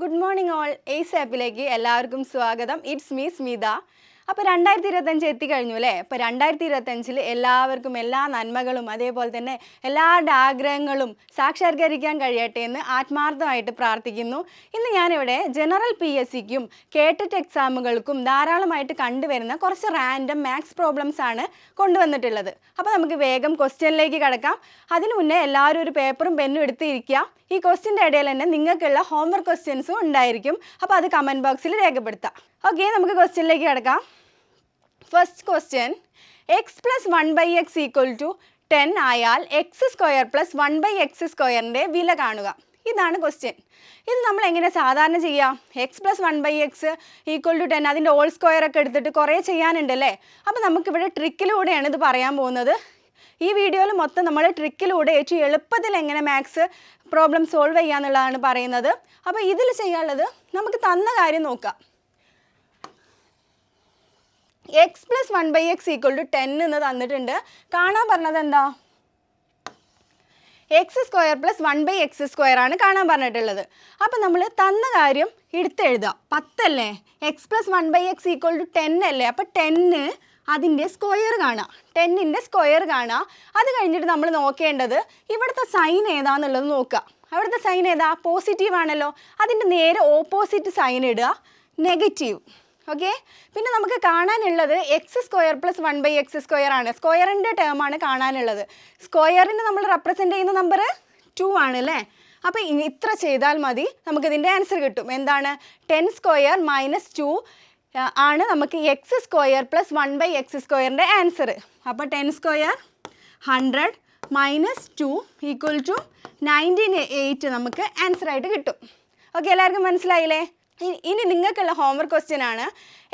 Good morning all. Ace ആപ്പിലേക്ക് എല്ലാവർക്കും സ്വാഗതം. It's me Smitha. അപ്പോൾ 2025 എത്തിക്കഴിഞ്ഞു അല്ലേ? അപ്പോൾ 2025 എല്ലാവർക്കും എല്ലാ നന്മകളും അതേപോലെ തന്നെ എല്ലാവരുടെ ആഗ്രഹങ്ങളും സാക്ഷാത്കരിക്കാൻ കഴിയട്ടെ എന്ന് ആത്മാർത്ഥമായിട്ട് പ്രാർത്ഥിക്കുന്നു. ഇന്ന് ഞാനിവിടെ ജനറൽ PSCക്കും കേട്ടറ്റ് എക്സാമുകൾക്കും ധാരാളമായിട്ട് കണ്ടുവരുന്ന കുറച്ച് റാൻഡം മാത്സ് പ്രോബ്ലംസ് ആണ് കൊണ്ടുവന്നിട്ടുള്ളത്. അപ്പോൾ നമുക്ക് വേഗം ക്വസ്റ്റ്യനിലേക്ക് കടക്കാം. അതിനു മുന്നേ എല്ലാവരും ഒരു പേപ്പറും പെന്നും എടുത്തിരിക്കുക. ഈ ക്വസ്റ്റ്യൻ്റെ ഇടയിൽ തന്നെ നിങ്ങൾക്കുള്ള ഹോംവർക്ക് ക്വസ്റ്റ്യൻസും ഉണ്ടായിരിക്കും. അപ്പോൾ അത് കമൻറ്റ് ബോക്സിൽ രേഖപ്പെടുത്താം. ഓക്കെ, നമുക്ക് ക്വസ്റ്റ്യനിലേക്ക് കിടക്കാം. First question, x plus 1/x equal to 10 ആയാൽ എക്സ് സ്ക്വയർ പ്ലസ് 1/x² വില കാണുക. ഇതാണ് ക്വസ്റ്റ്യൻ. ഇത് നമ്മൾ എങ്ങനെ സാധാരണ ചെയ്യാം? X plus 1/x equal to 10 അതിൻ്റെ ഹോൾ സ്ക്വയർ ഒക്കെ എടുത്തിട്ട് കുറേ ചെയ്യാനുണ്ടല്ലേ. അപ്പോൾ നമുക്കിവിടെ ട്രിക്കിലൂടെയാണ് ഇത് പറയാൻ പോകുന്നത്. ഈ വീഡിയോയിൽ മൊത്തം നമ്മൾ ട്രിക്കിലൂടെ ഏറ്റവും എളുപ്പത്തിൽ എങ്ങനെ മാത്സ് പ്രോബ്ലം സോൾവ് ചെയ്യാന്നുള്ളതാണ് പറയുന്നത്. അപ്പോൾ ഇതിൽ ചെയ്യാനുള്ളത് നമുക്ക് തന്ന കാര്യം നോക്കാം. X plus 1/x equal to 10 എന്ന് തന്നിട്ടുണ്ട്. കാണാൻ പറഞ്ഞത് എന്താ? എക്സ് സ്ക്വയർ പ്ലസ് 1/x² ആണ് കാണാൻ പറഞ്ഞിട്ടുള്ളത്. അപ്പോൾ നമ്മൾ തന്ന കാര്യം എടുത്തെഴുതാം. 10 അല്ലേ? X plus 1/x equal to 10 അല്ലേ? അപ്പോൾ 10 അതിൻ്റെ സ്ക്വയർ കാണാം, 10ൻ്റെ സ്ക്വയർ കാണാം. അത് കഴിഞ്ഞിട്ട് നമ്മൾ നോക്കേണ്ടത് ഇവിടുത്തെ സൈൻ ഏതാണെന്നുള്ളത് നോക്കുക. അവിടുത്തെ സൈൻ ഏതാ? പോസിറ്റീവ് ആണല്ലോ. അതിൻ്റെ നേരെ ഓപ്പോസിറ്റ് സൈൻ ഇടുക, നെഗറ്റീവ്. ഓക്കെ, പിന്നെ നമുക്ക് കാണാനുള്ളത് എക്സ് സ്ക്വയർ പ്ലസ് 1/x² ആണ്. സ്ക്വയറിൻ്റെ ടേമാണ് കാണാനുള്ളത്. സ്ക്വയറിന് നമ്മൾ റെപ്രസെൻ്റ് ചെയ്യുന്ന നമ്പർ 2 ആണ് അല്ലേ? അപ്പോൾ ഇത്ര ചെയ്താൽ മതി, നമുക്കിതിൻ്റെ ആൻസർ കിട്ടും. എന്താണ്? 10 സ്ക്വയർ മൈനസ് 2 ആണ് നമുക്ക് X square plus 1/x² answer. അപ്പോൾ 10 സ്ക്വയർ 100 മൈനസ് 2 ഈക്വൽ ടു 98 നമുക്ക് ആൻസറായിട്ട് കിട്ടും. ഓക്കെ, എല്ലാവർക്കും മനസ്സിലായില്ലേ? ഇനി നിങ്ങൾക്കുള്ള ഹോംവർക്ക് ക്വസ്റ്റ്യൻ ആണ്.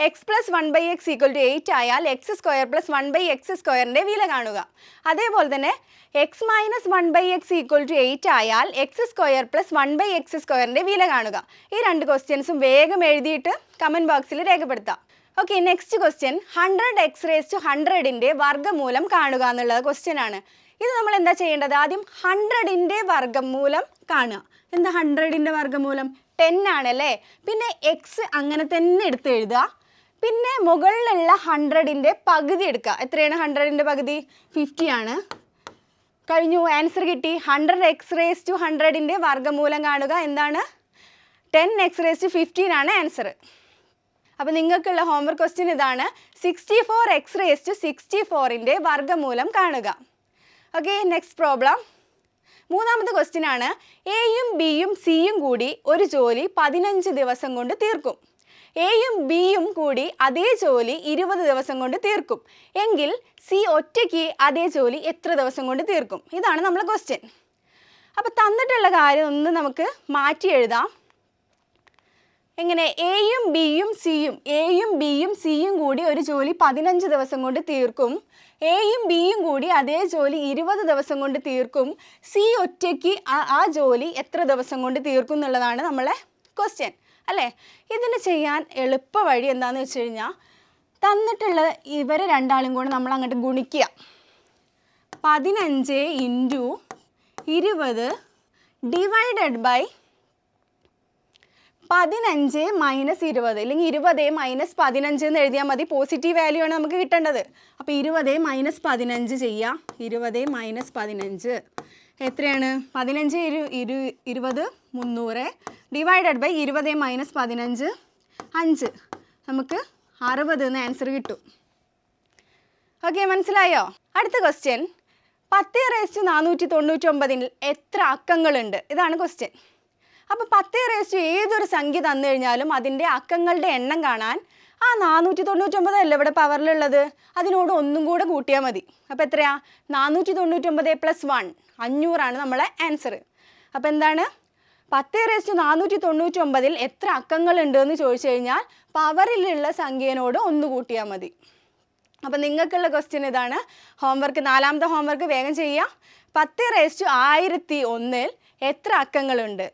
X plus 1/x equal to 8 ആയാൽ എക്സ് സ്ക്വയർ പ്ലസ് 1/x² വില കാണുക. അതേപോലെ തന്നെ X minus 1/x equal to 8 ആയാൽ എക്സ് സ്ക്വയർ പ്ലസ് 1/x² വില കാണുക. ഈ രണ്ട് ക്വസ്റ്റ്യൻസും വേഗം എഴുതിയിട്ട് കമൻറ്റ് ബോക്സിൽ രേഖപ്പെടുത്താം. ഓക്കെ, നെക്സ്റ്റ് ക്വസ്റ്റ്യൻ 100x⁴ വർഗ്ഗമൂലം കാണുക എന്നുള്ള ക്വസ്റ്റ്യൻ ആണ്. ഇത് നമ്മൾ എന്താ ചെയ്യേണ്ടത്? ആദ്യം 100ൻ്റെ വർഗ്ഗമൂലം കാണുക. എന്താ 100ൻ്റെ വർഗ്ഗമൂലം? 10 ആണല്ലേ. പിന്നെ എക്സ് അങ്ങനെ തന്നെ എടുത്ത് എഴുതുക. പിന്നെ മുകളിലുള്ള 100ൻ്റെ പകുതി എടുക്കുക. എത്രയാണ് 100ൻ്റെ പകുതി? 50 ആണ്. കഴിഞ്ഞു, ആൻസർ കിട്ടി. 100x⁴ വർഗ്ഗമൂലം കാണുക. എന്താണ്? 10x⁵15 ആണ് ആൻസർ. അപ്പോൾ നിങ്ങൾക്കുള്ള ഹോംവർക്ക് ക്വസ്റ്റ്യൻ ഇതാണ്. 64x⁴ വർഗ്ഗമൂലം കാണുക. Okay, next problem. മൂന്നാമത്തെ ക്വസ്റ്റ്യൻ ആണ്. എയും ബിയും സിയും കൂടി ഒരു ജോലി 15 ദിവസം കൊണ്ട് തീർക്കും. എയും ബിയും കൂടി അതേ ജോലി 20 ദിവസം കൊണ്ട് തീർക്കും. എങ്കിൽ സി ഒറ്റയ്ക്ക് അതേ ജോലി എത്ര ദിവസം കൊണ്ട് തീർക്കും? ഇതാണ് നമ്മളെ ക്വസ്റ്റ്യൻ. അപ്പോൾ തന്നിട്ടുള്ള കാര്യം ഒന്ന് നമുക്ക് മാറ്റി എഴുതാം. എങ്ങനെ? എയും ബിയും സിയും കൂടി ഒരു ജോലി 15 ദിവസം കൊണ്ട് തീർക്കും. എയും ബിയും കൂടി അതേ ജോലി 20 ദിവസം കൊണ്ട് തീർക്കും. സി ഒറ്റയ്ക്ക് ആ ജോലി എത്ര ദിവസം കൊണ്ട് തീർക്കും എന്നുള്ളതാണ് നമ്മളെ ക്വസ്റ്റ്യൻ അല്ലേ? ഇതിന് ചെയ്യാൻ എളുപ്പ വഴി എന്താണെന്ന് വെച്ച് കഴിഞ്ഞാൽ തന്നിട്ടുള്ള ഇവരെ രണ്ടാളും കൂടെ നമ്മൾ അങ്ങോട്ട് ഗുണിക്കുക. 15 × 20 ഡിവൈഡഡ് ബൈ 15 - 20 അല്ലെങ്കിൽ 20 - 15 എന്ന് എഴുതിയാൽ മതി. പോസിറ്റീവ് വാല്യൂ ആണ് നമുക്ക് കിട്ടേണ്ടത്. അപ്പോൾ 20 - 15 ചെയ്യാം. 20 - 15 എത്രയാണ്? 15 × 20 300 ഡിവൈഡഡ് ബൈ 20 - 15 5. നമുക്ക് 60 എന്ന് ആൻസർ കിട്ടും. ഓക്കെ, മനസ്സിലായോ? അടുത്ത ക്വസ്റ്റ്യൻ. 10⁴ എത്ര അക്കങ്ങളുണ്ട്? ഇതാണ് ക്വസ്റ്റ്യൻ. അപ്പോൾ 10⁻⁴ ഏതൊരു സംഖ്യ തന്നു കഴിഞ്ഞാലും അതിൻ്റെ അക്കങ്ങളുടെ എണ്ണം കാണാൻ ആ 499 അല്ല ഇവിടെ പവറിലുള്ളത്, അതിനോട് ഒന്നും കൂടെ കൂട്ടിയാൽ മതി. അപ്പോൾ എത്രയാ? 499 + 1 500 നമ്മളെ ആൻസർ. അപ്പോൾ എന്താണ്? 10⁻499 എത്ര അക്കങ്ങളുണ്ട് എന്ന് ചോദിച്ചു കഴിഞ്ഞാൽ പവറിലുള്ള സംഖ്യയോട് ഒന്ന് കൂട്ടിയാൽ മതി. അപ്പോൾ നിങ്ങൾക്കുള്ള ക്വസ്റ്റ്യൻ ഇതാണ്. ഹോംവർക്ക്, നാലാമത്തെ ഹോംവർക്ക് വേഗം ചെയ്യുക. 10⁻1001 എത്ര അക്കങ്ങളുണ്ട്?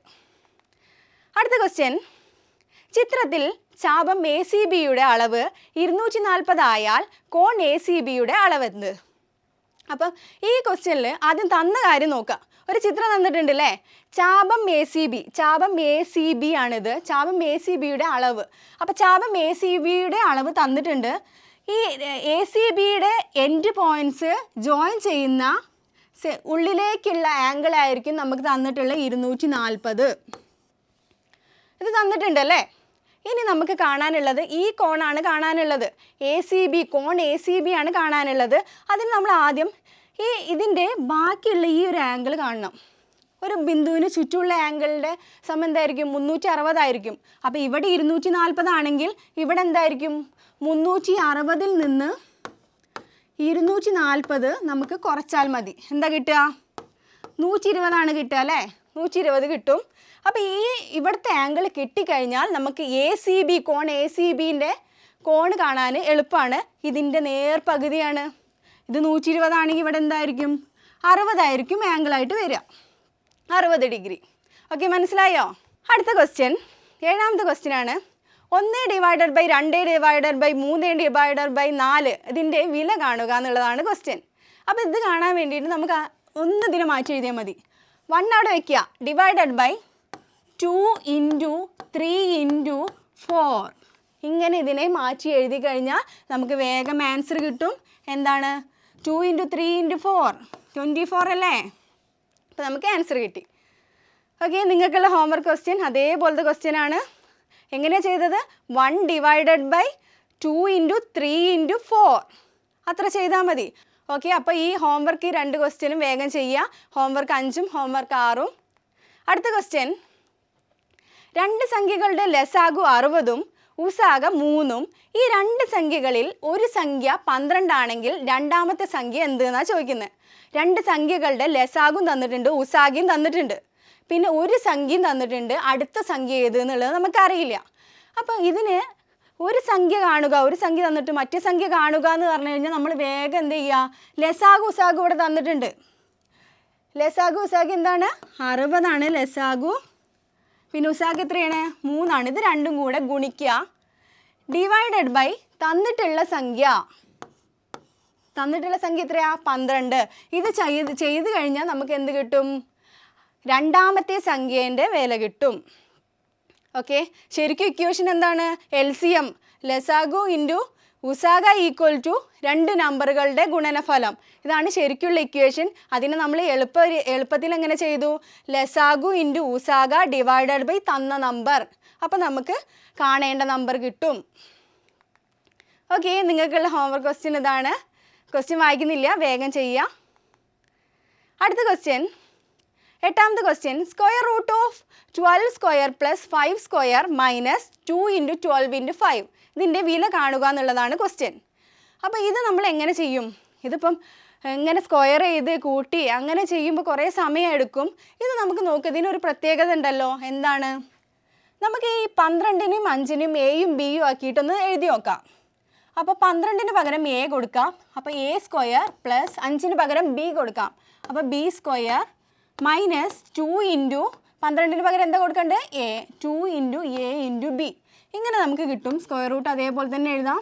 അടുത്ത ക്വസ്റ്റ്യൻ. ചിത്രത്തിൽ ചാപം ACBയുടെ അളവ് 240 ആയാൽ കോൺ ACBയുടെ അളവ് എന്ത്? അപ്പം ഈ ക്വസ്റ്റ്യനിൽ ആദ്യം തന്ന കാര്യം നോക്കുക. ഒരു ചിത്രം തന്നിട്ടുണ്ട് അല്ലേ? ചാപം ACB ആണിത്. ചാപം ACBയുടെ അളവ്. അപ്പോൾ ചാപം ACBയുടെ അളവ് തന്നിട്ടുണ്ട്. ഈ ACBയുടെ എൻഡ് പോയിൻറ്റ്സ് ജോയിൻ ചെയ്യുന്ന ഉള്ളിലേക്കുള്ള ആംഗിൾ ആയിരിക്കും നമുക്ക് തന്നിട്ടുള്ള 240. ഇത് തന്നിട്ടുണ്ട് അല്ലേ? ഇനി നമുക്ക് കാണാനുള്ളത് ഈ കോണാണ് കാണാനുള്ളത്. കോൺ ACB ആണ് കാണാനുള്ളത്. അതിന് നമ്മൾ ആദ്യം ഇതിൻ്റെ ബാക്കിയുള്ള ഈ ഒരു ആംഗിൾ കാണണം. ഒരു ബിന്ദുവിന് ചുറ്റുമുള്ള ആംഗിളിൻ്റെ സമം എന്തായിരിക്കും? 360 ആയിരിക്കും. അപ്പോൾ ഇവിടെ 240 ആണെങ്കിൽ ഇവിടെ എന്തായിരിക്കും? 360-ൽ നിന്ന് 240 നമുക്ക് കുറച്ചാൽ മതി. എന്താ കിട്ടുക? 120 കിട്ടുക അല്ലേ? 120 കിട്ടും. അപ്പോൾ ഇവിടുത്തെ ആംഗിൾ കിട്ടിക്കഴിഞ്ഞാൽ നമുക്ക് കോൺ ACBൻ്റെ കോൺ കാണാൻ എളുപ്പമാണ്. ഇതിൻ്റെ നേർപകുതിയാണ്. ഇത് 120 ആണെങ്കിൽ ഇവിടെ എന്തായിരിക്കും? 60 ആയിരിക്കും ആംഗിളായിട്ട് വരിക. 60 ഡിഗ്രി. ഓക്കെ, മനസ്സിലായോ? അടുത്ത ക്വസ്റ്റ്യൻ, 7ാമത്തെ ക്വസ്റ്റ്യൻ ആണ്. 1/2/2/3/4 ഇതിൻ്റെ വില കാണുക എന്നുള്ളതാണ് ക്വസ്റ്റ്യൻ. അപ്പോൾ ഇത് കാണാൻ വേണ്ടിയിട്ട് നമുക്ക് ഇതിനെ മാറ്റി എഴുതിയാൽ മതി. 1 അവിടെ വയ്ക്കുക. Divided by 2 × 3 × 4. ഇങ്ങനെ ഇതിനെ മാറ്റി എഴുതി കഴിഞ്ഞാൽ നമുക്ക് വേഗം ആൻസർ കിട്ടും. എന്താണ്? 2 × 3 × 4 24 അല്ലേ? അപ്പോൾ നമുക്ക് ആൻസർ കിട്ടി. ഓക്കെ, നിങ്ങൾക്കുള്ള ഹോംവർക്ക് ക്വസ്റ്റ്യൻ അതേപോലത്തെ ക്വസ്റ്റ്യൻ ആണ്. എങ്ങനെയാണ് ചെയ്തത്? 1 ഡിവൈഡഡ് ബൈ 2 × 3 × 4 അത്ര ചെയ്താൽ മതി. ഓക്കെ, അപ്പോൾ ഈ ഹോംവർക്ക് 2 ക്വസ്റ്റ്യനും വേഗം ചെയ്യുക. ഹോംവർക്ക് 5ഉം ഹോംവർക്ക് 6ഉം. അടുത്ത ക്വസ്റ്റ്യൻ, 2 സംഖ്യകളുടെ ലസാഗു 60ഉം ഉസാഗ 3ഉം. ഈ 2 സംഖ്യകളിൽ ഒരു സംഖ്യ 12 ആണെങ്കിൽ രണ്ടാമത്തെ സംഖ്യ എന്ത് എന്നാണ് ചോദിക്കുന്നത്. 2 സംഖ്യകളുടെ ലസാഗും തന്നിട്ടുണ്ട്, ഉസാഗയും തന്നിട്ടുണ്ട്, പിന്നെ ഒരു സംഖ്യയും തന്നിട്ടുണ്ട്. അടുത്ത സംഖ്യ ഏത് എന്നുള്ളത് നമുക്കറിയില്ല. അപ്പോൾ ഇതിന് ഒരു സംഖ്യ കാണുക, ഒരു സംഖ്യ തന്നിട്ട് മറ്റേ സംഖ്യ കാണുക എന്ന് പറഞ്ഞു കഴിഞ്ഞാൽ നമ്മൾ വേഗം എന്ത് ചെയ്യുക? ലസാഗു ഉസാഗു ഇവിടെ തന്നിട്ടുണ്ട്. ലസാഗു ഉസാഗു എന്താണ്? 60 ആണ് ലസാഗു. പിന്നെ ഉസാഗു എത്രയാണ്? 3 ആണ്. ഇത് രണ്ടും കൂടെ ഗുണിക്കുക. ഡിവൈഡഡ് ബൈ തന്നിട്ടുള്ള സംഖ്യ എത്രയാ? 12. ഇത് ചെയ്ത് കഴിഞ്ഞാൽ നമുക്ക് എന്ത് കിട്ടും? രണ്ടാമത്തെ സംഖ്യേൻ്റെ വില കിട്ടും. ഓക്കെ, ശരിക്കും ഇക്വേഷൻ എന്താണ്? LCM ലസാഗു ഇൻറ്റു ഉസാഗ ഈക്വൽ ടു 2 നമ്പറുകളുടെ ഗുണനഫലം. ഇതാണ് ശരിക്കുള്ള ഇക്വേഷൻ. അതിനെ നമ്മൾ എളുപ്പത്തിൽ എങ്ങനെ ചെയ്തു? ലസാഗു ഇൻറ്റു ഉസാഗ ഡിവൈഡഡ് ബൈ തന്ന നമ്പർ. അപ്പോൾ നമുക്ക് കാണേണ്ട നമ്പർ കിട്ടും. ഓക്കെ, നിങ്ങൾക്കുള്ള ഹോംവർക്ക് ക്വസ്റ്റ്യൻ ഇതാണ്. ക്വസ്റ്റ്യൻ വായിക്കുന്നില്ല, വേഗം ചെയ്യുക. അടുത്ത ക്വസ്റ്റ്യൻ, 8ാമത്തെ question, square root of 12 square plus 5 square minus 2 × 12 × 5 ഇതിൻ്റെ വില കാണുക എന്നുള്ളതാണ് ക്വസ്റ്റ്യൻ. അപ്പോൾ ഇത് നമ്മൾ എങ്ങനെ ചെയ്യും? ഇതിപ്പം എങ്ങനെ സ്ക്വയർ ചെയ്ത് കൂട്ടി അങ്ങനെ ചെയ്യുമ്പോൾ കുറേ സമയം എടുക്കും. ഇത് നമുക്ക് നോക്കുക, ഇതിനൊരു പ്രത്യേകത ഉണ്ടല്ലോ. എന്താണ്? നമുക്ക് ഈ 12നും 5നും എയും ബിയും ആക്കിയിട്ടൊന്ന് എഴുതി നോക്കാം. അപ്പോൾ 12ന് പകരം എ കൊടുക്കാം. അപ്പോൾ എ സ്ക്വയർ പ്ലസ് 5ന് പകരം ബി കൊടുക്കാം. അപ്പോൾ ബി സ്ക്വയർ മൈനസ് 2 × 12ന് പകരം എന്താ കൊടുക്കേണ്ടത്? എ. 2 × a × b. ഇങ്ങനെ നമുക്ക് കിട്ടും. സ്ക്വയർ റൂട്ട് അതേപോലെ തന്നെ എഴുതാം.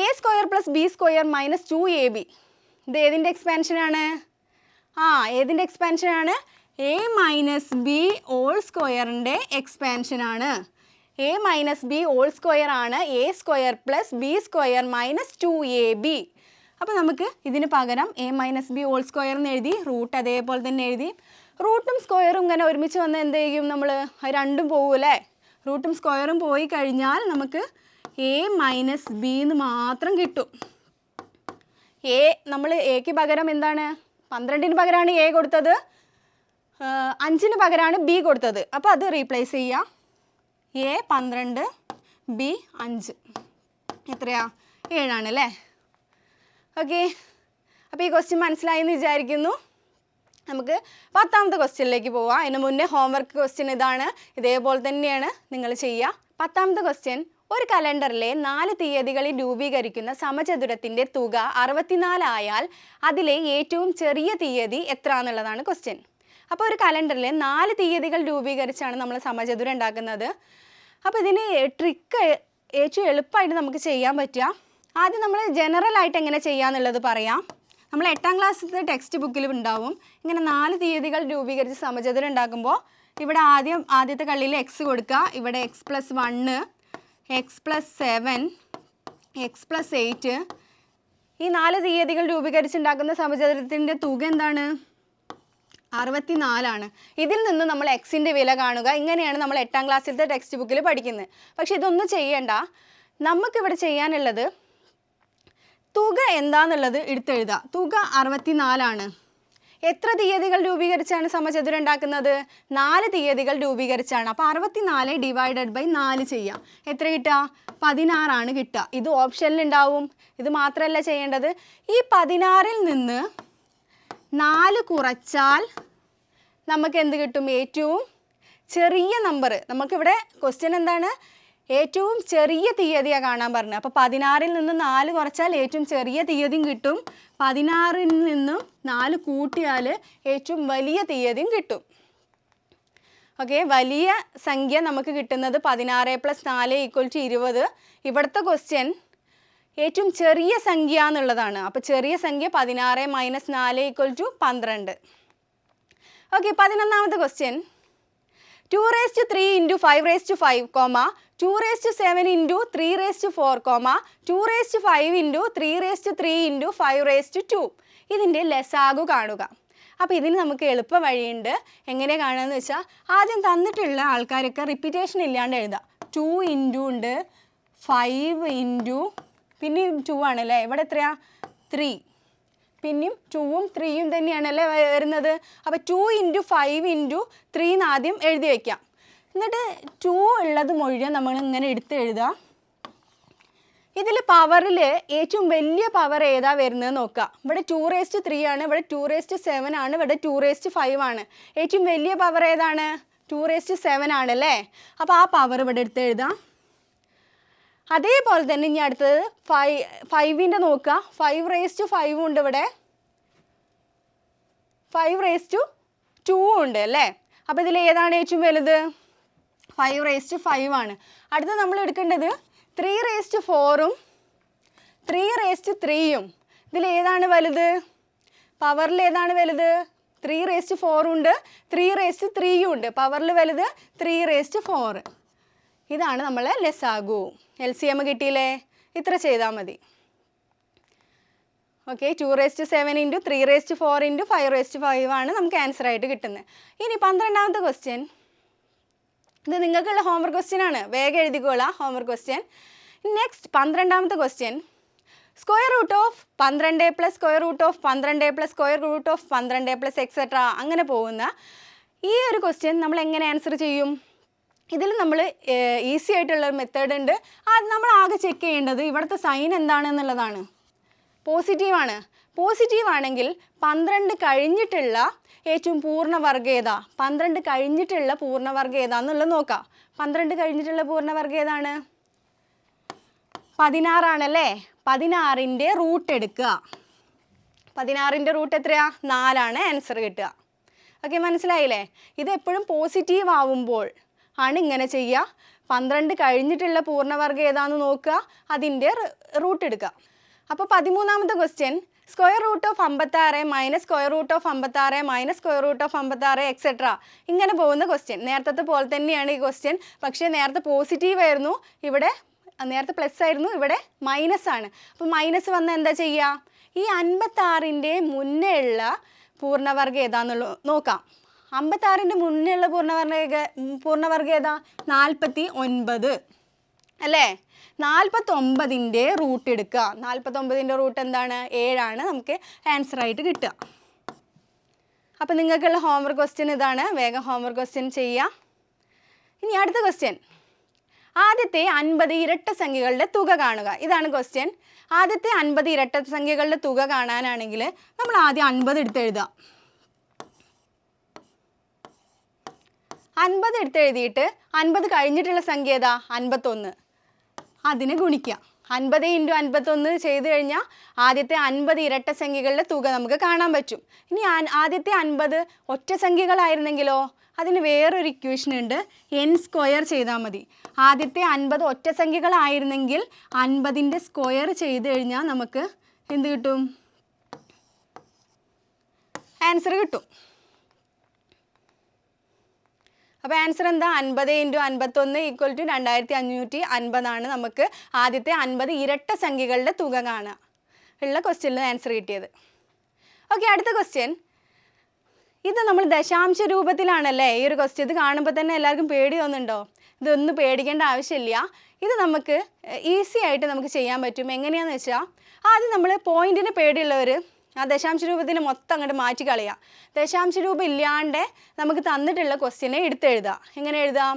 A square plus b square minus 2ab. ഇത് ഏതിൻ്റെ എക്സ്പാൻഷനാണ്? ഏതിൻ്റെ എക്സ്പാൻഷനാണ്? എ മൈനസ് ബി ഹോൾ സ്ക്വയറിൻ്റെ എക്സ്പാൻഷനാണ്. A minus b whole square ആണ് a square plus b square minus 2ab. അപ്പോൾ നമുക്ക് ഇതിന് പകരം a minus b whole square എന്ന് എഴുതി. റൂട്ട് അതേപോലെ തന്നെ എഴുതി. റൂട്ടും സ്ക്വയറും ഇങ്ങനെ ഒരുമിച്ച് വന്ന് എന്ത് ചെയ്യും? നമ്മൾ രണ്ടും പോകൂലേ? റൂട്ടും സ്ക്വയറും പോയി കഴിഞ്ഞാൽ നമുക്ക് എ മൈനസ് ബി എന്ന് മാത്രം കിട്ടും. നമ്മൾ എക്ക് പകരം എന്താണ്? 12ന് പകരമാണ് എ കൊടുത്തത്, 5ന് പകരമാണ് ബി കൊടുത്തത്. അപ്പോൾ അത് റീപ്ലേസ് ചെയ്യുക. A 12, B 5. എത്രയാ? 7 ആണല്ലേ? ഓക്കെ, അപ്പോൾ ഈ ക്വസ്റ്റ്യൻ മനസ്സിലായി എന്ന് വിചാരിക്കുന്നു. നമുക്ക് 10ാമത്തെ ക്വസ്റ്റ്യനിലേക്ക് പോവാം. അതിന് മുന്നേ ഹോംവർക്ക് ക്വസ്റ്റ്യൻ ഇതാണ്. ഇതേപോലെ തന്നെയാണ് നിങ്ങൾ ചെയ്യുക. 10ാമത്തെ ക്വസ്റ്റ്യൻ, ഒരു കലണ്ടറിലെ 4 തീയതികളിൽ രൂപീകരിക്കുന്ന സമചതുരത്തിൻ്റെ തുക 64 ആയാൽ അതിലെ ഏറ്റവും ചെറിയ തീയതി എത്ര എന്നുള്ളതാണ് ക്വസ്റ്റ്യൻ. അപ്പോൾ ഒരു കലണ്ടറിൽ 4 തീയതികൾ രൂപീകരിച്ചാണ് നമ്മൾ സമചതുരം ഉണ്ടാക്കുന്നത്. അപ്പോൾ ഇതിന് ട്രിക്ക് ഏറ്റവും എളുപ്പമായിട്ട് നമുക്ക് ചെയ്യാൻ പറ്റുക. ആദ്യം നമ്മൾ ജനറലായിട്ട് എങ്ങനെ ചെയ്യാന്നുള്ളത് പറയാം. നമ്മൾ 8ാം ക്ലാസ്സിലത്തെ ടെക്സ്റ്റ് ബുക്കിൽ ഉണ്ടാവും ഇങ്ങനെ 4 തീയതികൾ രൂപീകരിച്ച് സമചതുരം ഉണ്ടാക്കുമ്പോൾ ഇവിടെ ആദ്യത്തെ കള്ളിയിൽ എക്സ് കൊടുക്കുക, ഇവിടെ x+1, x+7, x+8. ഈ 4 തീയതികൾ രൂപീകരിച്ചുണ്ടാക്കുന്ന സമചതുരത്തിൻ്റെ തുക എന്താണ്? 64 ആണ്. ഇതിൽ നിന്ന് നമ്മൾ എക്സിൻ്റെ വില കാണുക. ഇങ്ങനെയാണ് നമ്മൾ 8ാം ക്ലാസ്സിലത്തെ ടെക്സ്റ്റ് ബുക്കിൽ പഠിക്കുന്നത്. പക്ഷെ ഇതൊന്നും ചെയ്യേണ്ട. നമുക്കിവിടെ ചെയ്യാനുള്ളത് തുക എന്താണെന്നുള്ളത് എടുത്തെഴുതുക. തുക 64 ആണ്. എത്ര തീയതികൾ രൂപീകരിച്ചാണ് സമചതുരം ഉണ്ടാക്കുന്നത്? 4 തീയതികൾ രൂപീകരിച്ചാണ്. അപ്പോൾ 64 ഡിവൈഡഡ് ബൈ 4 ചെയ്യാം. എത്ര കിട്ടുക? 16 ആണ് കിട്ടുക. ഇത് ഓപ്ഷനിൽ ഉണ്ടാവും. ഇത് മാത്രമല്ല ചെയ്യേണ്ടത്, ഈ 16ൽ നിന്ന് 4 കുറച്ചാൽ നമുക്ക് എന്ത് കിട്ടും? ഏറ്റവും ചെറിയ നമ്പർ. നമുക്കിവിടെ ക്വസ്റ്റ്യൻ എന്താണ്? ഏറ്റവും ചെറിയ തീയതിയാണ് കാണാൻ പറഞ്ഞത്. അപ്പോൾ 16ൽ നിന്ന് 4 കുറച്ചാൽ ഏറ്റവും ചെറിയ തീയതിയും കിട്ടും. 16ൽ നിന്നും 4 കൂട്ടിയാൽ ഏറ്റവും വലിയ തീയതിയും കിട്ടും. ഓക്കെ, വലിയ സംഖ്യ നമുക്ക് കിട്ടുന്നത് 16 + 4 = 20. ഇവിടുത്തെ ക്വസ്റ്റ്യൻ ഏറ്റവും ചെറിയ സംഖ്യ എന്നുള്ളതാണ്. അപ്പോൾ ചെറിയ സംഖ്യ 16 - 4 = 12. ഓക്കെ, 11ാമത്തെ ക്വസ്റ്റ്യൻ 2^3 × 5^5, 2^7 × 3^4, 2^5 × 3^3 × 5^2. ഇതിൻ്റെ ലസാഗു കാണുക. അപ്പോൾ ഇതിന് നമുക്ക് എളുപ്പ വഴിയുണ്ട്. എങ്ങനെ കാണുകയെന്ന് വെച്ചാൽ, ആദ്യം തന്നിട്ടുള്ള ആൾക്കാരൊക്കെ റിപ്പീറ്റേഷൻ ഇല്ലാണ്ട് എഴുതാം. 2 × ഉണ്ട്, 5 × പിന്നെയും 2 ആണല്ലേ. ഇവിടെ എത്രയാ? 3. പിന്നെയും 2ഉം 3ഉം തന്നെയാണല്ലേ വരുന്നത്. അപ്പോൾ 2 × 5 × 3 ആദ്യം എഴുതി വയ്ക്കാം. എന്നിട്ട് 2 ഉള്ളത് മുഴുവൻ നമ്മൾ ഇങ്ങനെ എടുത്ത് എഴുതാം. ഇതിൽ പവറിൽ ഏറ്റവും വലിയ പവർ ഏതാ വരുന്നത് നോക്കുക. ഇവിടെ 2^3 ആണ്, ഇവിടെ 2^7 ആണ്, ഇവിടെ 2^5 ആണ്. ഏറ്റവും വലിയ പവർ ഏതാണ്? 2^7 ആണല്ലേ. അപ്പോൾ ആ പവർ ഇവിടെ എടുത്ത് എഴുതാം. അതേപോലെ തന്നെ ഇനി അടുത്തത് 5ൻ്റെ നോക്കുക. 5^5 ഉണ്ട്, ഇവിടെ 5^2 ഉണ്ട് അല്ലേ. അപ്പോൾ ഇതിൽ ഏതാണ് ഏറ്റവും വലുത്? 5^5 ആണ്. അടുത്ത നമ്മൾ എടുക്കേണ്ടത് 3^4ഉം 3^3ഉം. ഇതിൽ ഏതാണ് വലുത്? പവറിൽ ഏതാണ് വലുത്? 3^4 ഉണ്ട്, 3^3 ഉണ്ട്. പവറിൽ വലുത് 3^4. ഇതാണ് നമ്മളെ ലസാഗു. LCM കിട്ടിയില്ലേ? ഇത്ര ചെയ്താൽ മതി. ഓക്കെ, 2^7 × 3^4 × 5^5 ആണ് നമുക്ക് ആൻസർ ആയിട്ട് കിട്ടുന്നത്. ഇനി 12ാമത്തെ ക്വസ്റ്റ്യൻ, ഇത് നിങ്ങൾക്കുള്ള ഹോംവർക്ക് ക്വസ്റ്റ്യൻ ആണ്. വേഗം എഴുതിക്കോളാം ഹോംവർക്ക് ക്വസ്റ്റ്യൻ. നെക്സ്റ്റ് 12ാമത്തെ ക്വസ്റ്റ്യൻ, √12 + √12 + √12 എക്സെട്ര അങ്ങനെ പോകുന്ന ഈ ഒരു ക്വസ്റ്റ്യൻ നമ്മൾ എങ്ങനെ ആൻസർ ചെയ്യും? ഇതിൽ നമ്മൾ ഈസി ആയിട്ടുള്ള മെത്തേഡ് ഉണ്ട്. അത് നമ്മൾ ആകെ ചെക്ക് ചെയ്യേണ്ടത് ഇവിടുത്തെ സൈൻ എന്താണെന്നുള്ളതാണ്. പോസിറ്റീവാണ്. പോസിറ്റീവ് ആണെങ്കിൽ 12 കഴിഞ്ഞിട്ടുള്ള ഏറ്റവും പൂർണ്ണവർഗ്ഗം ഏതാ? 12 കഴിഞ്ഞിട്ടുള്ള പൂർണ്ണവർഗ്ഗം ഏതാണെന്നുള്ളത് നോക്കാം. 12 കഴിഞ്ഞിട്ടുള്ള പൂർണ്ണവർഗ്ഗം ഏതാണ്? 16 ആണല്ലേ. 16ൻ്റെ റൂട്ട് എടുക്കുക. 16ൻ്റെ റൂട്ട് എത്രയാ? 4 ആണ് ആൻസർ കിട്ടുക. ഓക്കെ, മനസ്സിലായില്ലേ? ഇത് എപ്പോഴും പോസിറ്റീവ് ആവുമ്പോൾ ആണ് ഇങ്ങനെ ചെയ്യുക. 12 കഴിഞ്ഞിട്ടുള്ള പൂർണ്ണവർഗ്ഗം ഏതാണെന്ന് നോക്കുക, അതിൻ്റെ റൂട്ട് എടുക്കുക. അപ്പോൾ 13ാമത്തെ ക്വസ്റ്റ്യൻ, √56 - √56 - √56 എക്സെട്ര ഇങ്ങനെ പോകുന്ന ക്വസ്റ്റ്യൻ. നേരത്തെ പോലെ തന്നെയാണ് ഈ ക്വസ്റ്റ്യൻ. പക്ഷേ നേരത്തെ പോസിറ്റീവ് ആയിരുന്നു, ഇവിടെ നേരത്തെ പ്ലസ് ആയിരുന്നു, ഇവിടെ മൈനസ് ആണ്. അപ്പോൾ മൈനസ് വന്നാൽ എന്താ ചെയ്യുക? ഈ 56ൻ്റെ മുന്നേ ഉള്ള പൂർണ്ണവർഗ്ഗം ഏതാണെന്നുള്ളത് നോക്കാം. 56ൻ്റെ മുന്നേ ഉള്ള പൂർണ്ണവർഗ്ഗം ഏതാ? 49 അല്ലേ. 49ൻ്റെ റൂട്ട് എടുക്കുക. 49ൻ്റെ റൂട്ട് എന്താണ്? 7 ആണ് നമുക്ക് ആൻസർ ആയിട്ട് കിട്ടുക. അപ്പോൾ നിങ്ങൾക്കുള്ള ഹോംവർക്ക് ക്വസ്റ്റ്യൻ ഇതാണ്. വേഗം ഹോംവർക്ക് ക്വസ്റ്റ്യൻ ചെയ്യാം. ഇനി അടുത്ത ക്വസ്റ്റ്യൻ, ആദ്യത്തെ 50 ഇരട്ട സംഖ്യകളുടെ തുക കാണുക. ഇതാണ് ക്വസ്റ്റ്യൻ. ആദ്യത്തെ 50 ഇരട്ട സംഖ്യകളുടെ തുക കാണാനാണെങ്കിൽ നമ്മൾ ആദ്യം 50 എടുത്ത് എഴുതാം. 50 എടുത്ത് എഴുതിയിട്ട് 50 കഴിഞ്ഞിട്ടുള്ള സംഖ്യ ഏതാ? 51. അതിനെ ഗുണിക്കുക. 50 × 51 ചെയ്ത് കഴിഞ്ഞാൽ ആദ്യത്തെ 50 ഇരട്ട സംഖ്യകളുടെ തുക നമുക്ക് കാണാൻ പറ്റും. ഇനി ആദ്യത്തെ 50 ഒറ്റ സംഖ്യകളായിരുന്നെങ്കിലോ? അതിന് വേറൊരു ഇക്വേഷൻ ഉണ്ട്. n² ചെയ്താൽ മതി. ആദ്യത്തെ 50 ഒറ്റ സംഖ്യകളായിരുന്നെങ്കിൽ 50ൻ്റെ സ്ക്വയർ ചെയ്ത് കഴിഞ്ഞാൽ നമുക്ക് എന്ത് കിട്ടും? ആൻസർ കിട്ടും. അപ്പോൾ ആൻസർ എന്താ? 50 × 51 = 2550 നമുക്ക് ആദ്യത്തെ 50 ഇരട്ട സംഖ്യകളുടെ തുക കാണുക ഉള്ള ക്വസ്റ്റ്യനിൽ ആൻസർ കിട്ടിയത്. ഓക്കെ, അടുത്ത ക്വസ്റ്റ്യൻ. ഇത് നമ്മൾ ദശാംശ രൂപത്തിലാണല്ലേ ഈ ഒരു ക്വസ്റ്റ്യൻ. ഇത് കാണുമ്പോൾ തന്നെ എല്ലാവർക്കും പേടി തോന്നുന്നുണ്ടോ? ഇതൊന്നും പേടിക്കേണ്ട ആവശ്യമില്ല. ഇത് നമുക്ക് ഈസി ആയിട്ട് നമുക്ക് ചെയ്യാൻ പറ്റും. എങ്ങനെയാണെന്ന് വെച്ചാൽ ആദ്യം നമ്മൾ പോയിൻറ്റിന് പേടിയുള്ളവർ ആ ദശാംശ രൂപത്തിന് മൊത്തം അങ്ങോട്ട് മാറ്റി കളയുക. ദശാംശ രൂപം ഇല്ലാണ്ട് നമുക്ക് തന്നിട്ടുള്ള ക്വസ്റ്റ്യനെ എടുത്തെഴുതുക. എങ്ങനെ എഴുതാം?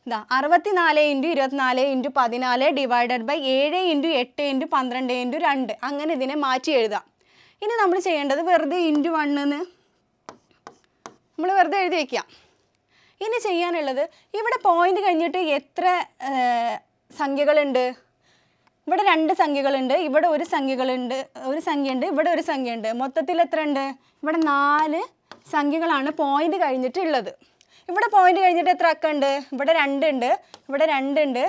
ഇതാ 64 × 24 × 14 ÷ 7 × 8 × 12 × 2 അങ്ങനെ ഇതിനെ മാറ്റി എഴുതാം. ഇനി നമ്മൾ ചെയ്യേണ്ടത് വെറുതെ ×1 നമ്മൾ വെറുതെ എഴുതി വയ്ക്കുക. ഇനി ചെയ്യാനുള്ളത് ഇവിടെ പോയിന്റ് കഴിഞ്ഞിട്ട് എത്ര സംഖ്യകളുണ്ട്? ഇവിടെ 2 സംഖ്യകളുണ്ട്, ഇവിടെ ഒരു സംഖ്യയുണ്ട്, ഇവിടെ ഒരു സംഖ്യയുണ്ട്. മൊത്തത്തിൽ എത്ര ഉണ്ട്? ഇവിടെ 4 സംഖ്യകളാണ് പോയിന്റ് കഴിഞ്ഞിട്ടുള്ളത്. ഇവിടെ പോയിന്റ് കഴിഞ്ഞിട്ട് എത്ര അക്ക ഉണ്ട്? ഇവിടെ 2 ഉണ്ട്, ഇവിടെ 2 ഉണ്ട്,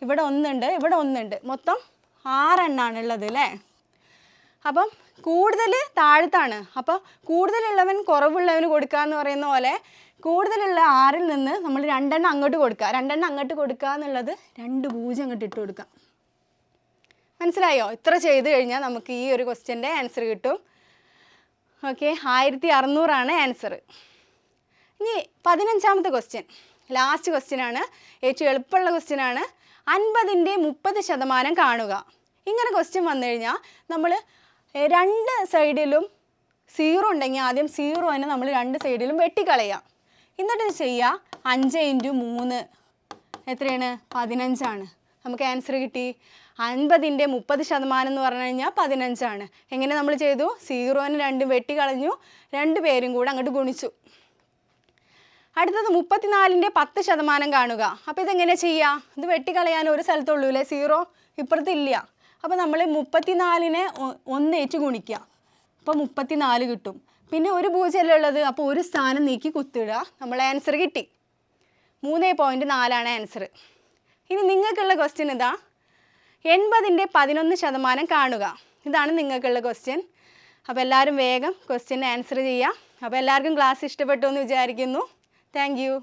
ഇവിടെ 1 ഉണ്ട്, ഇവിടെ 1 ഉണ്ട്. മൊത്തം 6 എണ്ണമാണ് ഉള്ളത് അല്ലേ? അപ്പം കൂടുതൽ താഴത്താണ്. അപ്പോൾ കൂടുതലുള്ളവൻ കുറവുള്ളവന് കൊടുക്കുക എന്ന് പറയുന്ന പോലെ കൂടുതലുള്ള 6-ൽ നിന്ന് നമ്മൾ 2 എണ്ണം അങ്ങോട്ട് കൊടുക്കുക. 2 എണ്ണം അങ്ങോട്ട് കൊടുക്കുക എന്നുള്ളത് 2 0 അങ്ങോട്ട് ഇട്ട് കൊടുക്കുക. മനസ്സിലായോ? ഇത്ര ചെയ്ത് കഴിഞ്ഞാൽ നമുക്ക് ഈ ഒരു ക്വസ്റ്റ്യൻ്റെ ആൻസർ കിട്ടും. Okay, 1600 answer. ഇനി 15ാമത്തെ ക്വസ്റ്റ്യൻ, ലാസ്റ്റ് ക്വസ്റ്റ്യനാണ്. ഏറ്റവും എളുപ്പമുള്ള ക്വസ്റ്റ്യനാണ്. 50ൻ്റെ 30% കാണുക. ഇങ്ങനെ ക്വസ്റ്റ്യൻ വന്നു കഴിഞ്ഞാൽ നമ്മൾ 2 സൈഡിലും 0 ഉണ്ടെങ്കിൽ ആദ്യം 0 നമ്മൾ 2 സൈഡിലും വെട്ടിക്കളയാം. എന്നിട്ട് ചെയ്യുക 5 × 3 എത്രയാണ്? 15 നമുക്ക് ആൻസർ കിട്ടി. 50ൻ്റെ 30% എന്ന് പറഞ്ഞു കഴിഞ്ഞാൽ 15. എങ്ങനെ നമ്മൾ ചെയ്തു? 0 2 വെട്ടിക്കളഞ്ഞു, 2 പേരും കൂടെ അങ്ങോട്ട് ഗുണിച്ചു. അടുത്തത് 34ൻ്റെ 10% കാണുക. അപ്പോൾ ഇതെങ്ങനെ ചെയ്യുക? ഇത് വെട്ടിക്കളയാൻ ഒരു സ്ഥലത്തുള്ളൂ അല്ലേ? 0 ഇപ്പുറത്തില്ല. അപ്പോൾ നമ്മൾ 34നെ 1 ഗുണിക്കുക. അപ്പോൾ 34 കിട്ടും. പിന്നെ ഒരു 0 അല്ലേ ഉള്ളത്, അപ്പോൾ ഒരു സ്ഥാനം നീക്കി കുത്തിടുക. നമ്മൾ ആൻസർ കിട്ടി. 3.4 ആൻസർ. ഇനി നിങ്ങൾക്കുള്ള ക്വസ്റ്റ്യൻ ഇതാ, 80ൻ്റെ 11% കാണുക. ഇതാണ് നിങ്ങൾക്കുള്ള ക്വസ്റ്റ്യൻ. അപ്പോൾ എല്ലാവരും വേഗം ക്വസ്റ്റ്യൻ ആൻസർ ചെയ്യുക. അപ്പോൾ എല്ലാവർക്കും ക്ലാസ് ഇഷ്ടപ്പെട്ടു എന്ന് വിചാരിക്കുന്നു. Thank you.